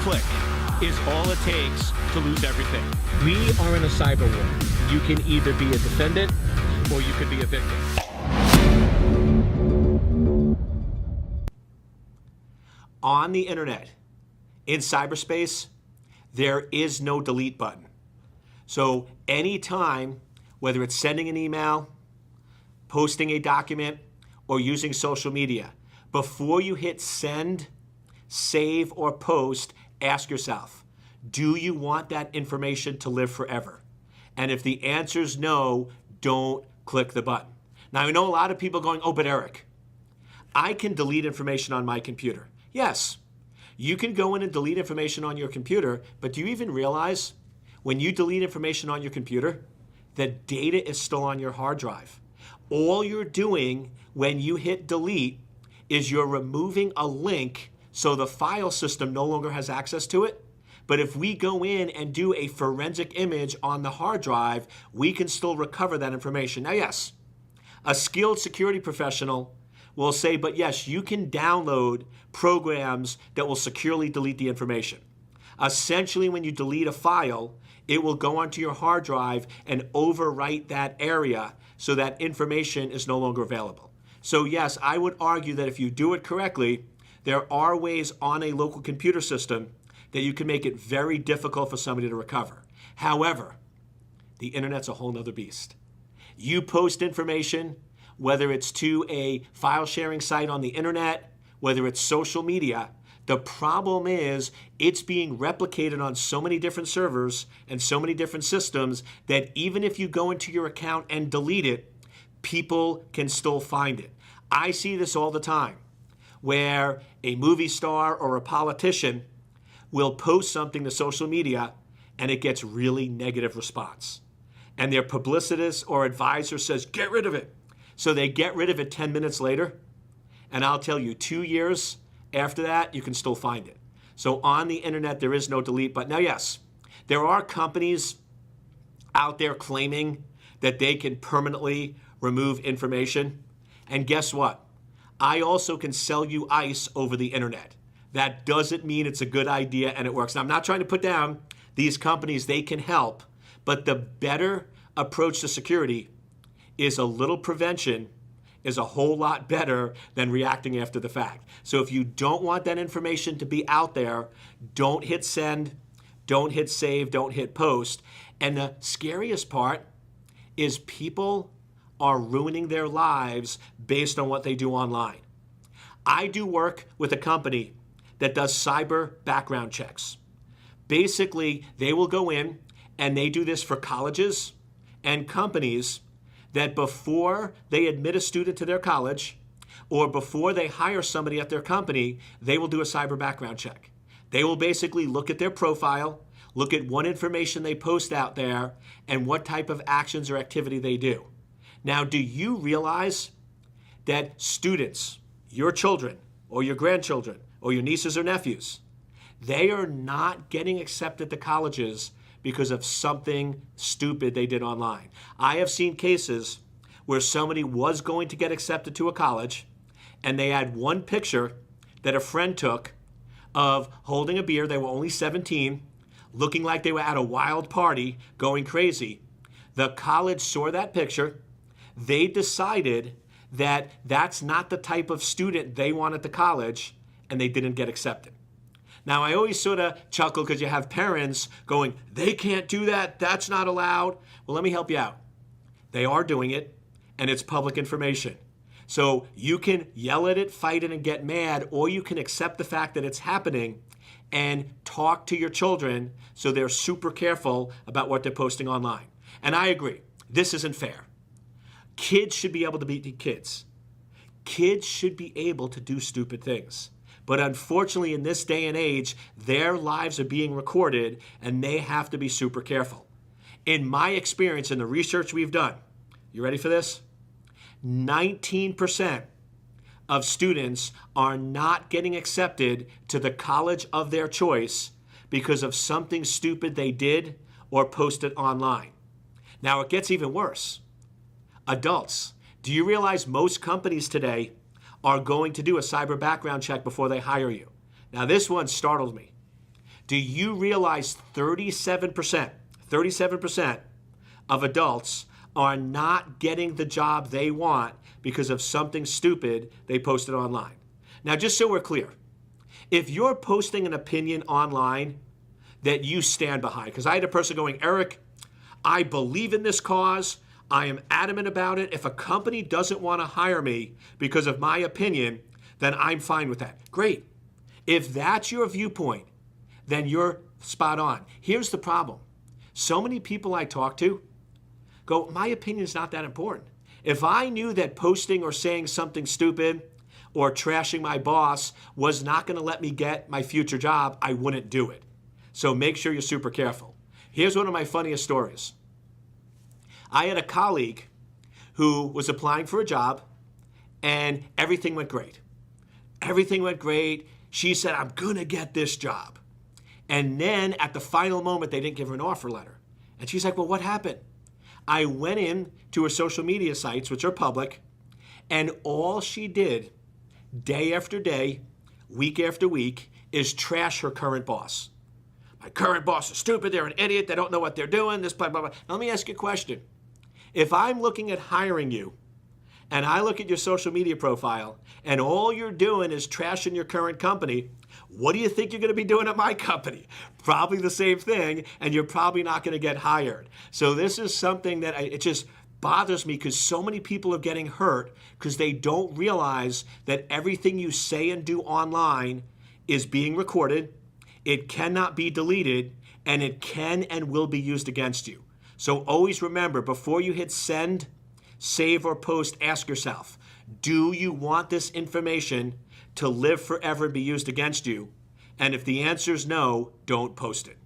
click is all it takes to lose everything. We are in a cyber war. You can either be a defendant or you could be a victim. On the internet, in cyberspace, there is no delete button. So anytime, whether it's sending an email, posting a document, or using social media, before you hit send, save, or post, ask yourself, do you want that information to live forever? And if the answer is no, don't click the button. Now, I know a lot of people going, oh, but Eric, I can delete information on my computer. Yes, you can go in and delete information on your computer, but do you even realize when you delete information on your computer, the data is still on your hard drive? All you're doing when you hit delete is you're removing a link so the file system no longer has access to it. But if we go in and do a forensic image on the hard drive, we can still recover that information. Now, yes, a skilled security professional will say, but yes, you can download programs that will securely delete the information. Essentially, when you delete a file, it will go onto your hard drive and overwrite that area so that information is no longer available. So yes, I would argue that if you do it correctly, there are ways on a local computer system that you can make it very difficult for somebody to recover. However, the internet's a whole nother beast. You post information, whether it's to a file sharing site on the internet, whether it's social media, the problem is it's being replicated on so many different servers and so many different systems that even if you go into your account and delete it, people can still find it. I see this all the time, where a movie star or a politician will post something to social media and it gets really negative response. And their publicist or advisor says, get rid of it. So they get rid of it 10 minutes later. And I'll tell you, 2 years after that, you can still find it. So on the internet, there is no delete button. Now, yes, there are companies out there claiming that they can permanently remove information. And guess what? I also can sell you ice over the internet. That doesn't mean it's a good idea and it works. Now, I'm not trying to put down these companies. They can help. But the better approach to security is a little prevention is a whole lot better than reacting after the fact. So if you don't want that information to be out there, don't hit send, don't hit save, don't hit post. And the scariest part is people are ruining their lives based on what they do online. I do work with a company that does cyber background checks. Basically, they will go in and they do this for colleges and companies that before they admit a student to their college or before they hire somebody at their company, they will do a cyber background check. They will basically look at their profile, look at what information they post out there, and what type of actions or activity they do. Now, do you realize that students, your children or your grandchildren or your nieces or nephews, they are not getting accepted to colleges because of something stupid they did online? I have seen cases where somebody was going to get accepted to a college and they had one picture that a friend took of holding a beer. They were only 17, looking like they were at a wild party, going crazy. The college saw that picture. They decided that that's not the type of student they want at the college, and they didn't get accepted. Now, I always sort of chuckle because you have parents going, they can't do that, that's not allowed. Well, let me help you out. They are doing it, and it's public information. So you can yell at it, fight it, and get mad, or you can accept the fact that it's happening and talk to your children so they're super careful about what they're posting online. And I agree, this isn't fair. Kids should be able to be kids. Kids should be able to do stupid things. But unfortunately, in this day and age, their lives are being recorded and they have to be super careful. In my experience, in the research we've done, you ready for this? 19% of students are not getting accepted to the college of their choice because of something stupid they did or posted online. Now, it gets even worse. Adults, do you realize most companies today are going to do a cyber background check before they hire you? Now, this one startled me. Do you realize 37% of adults are not getting the job they want because of something stupid they posted online? Now, just so we're clear, if you're posting an opinion online that you stand behind, because I had a person going, Eric, I believe in this cause. I am adamant about it. If a company doesn't want to hire me because of my opinion, then I'm fine with that. Great. If that's your viewpoint, then you're spot on. Here's the problem. So many people I talk to go, my opinion is not that important. If I knew that posting or saying something stupid or trashing my boss was not going to let me get my future job, I wouldn't do it. So make sure you're super careful. Here's one of my funniest stories. I had a colleague who was applying for a job and everything went great. Everything went great. She said, I'm going to get this job. And then at the final moment, they didn't give her an offer letter. And she's like, well, what happened? I went in to her social media sites, which are public, and all she did day after day, week after week, is trash her current boss. My current boss is stupid. They're an idiot. They don't know what they're doing. This, blah, blah, blah. Now, let me ask you a question. If I'm looking at hiring you, and I look at your social media profile, and all you're doing is trashing your current company, what do you think you're going to be doing at my company? Probably the same thing, and you're probably not going to get hired. So this is something that it just bothers me because so many people are getting hurt because they don't realize that everything you say and do online is being recorded. It cannot be deleted, and it can and will be used against you. So always remember, before you hit send, save, or post, ask yourself, do you want this information to live forever and be used against you? And if the answer is no, don't post it.